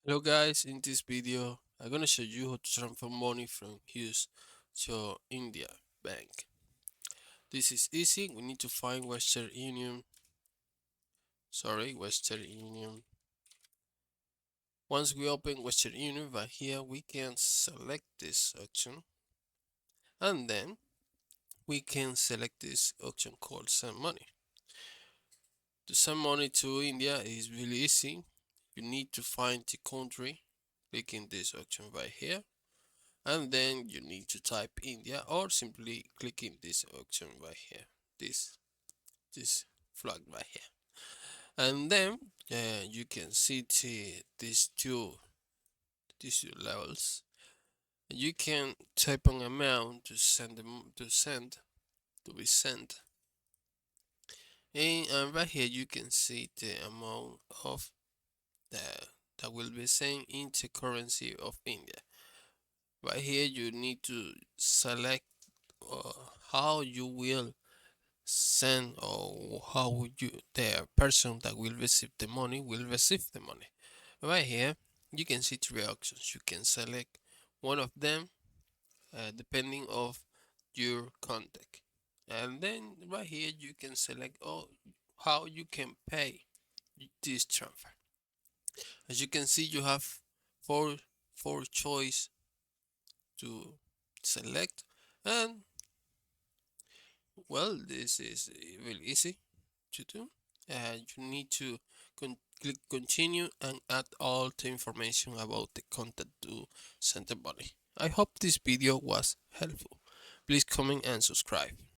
Hello guys, in this video I'm gonna show you how to transfer money from US to India bank. This is easy. We need to find Western Union. Once we open Western Union, right here we can select this option, and then we can select this option called send money. To send money to India is really easy. You need to find the country, clicking this option right here, and then you need to type India or simply clicking this option right here, this flag right here, and then you can see these two levels. You can type an amount to be sent, and right here you can see the amount of the that will be sent into currency of India. Right here you need to select uh, how you will send, or how would you the person that will receive the money will receive the money. Right here you can see three options. You can select one of them depending of your contact, and then right here you can select how you can pay this transfer. As you can see, you have four four choice to select, and well, this is really easy to do. You need to click continue and add all the information about the content to send the money. I hope this video was helpful. Please comment and subscribe.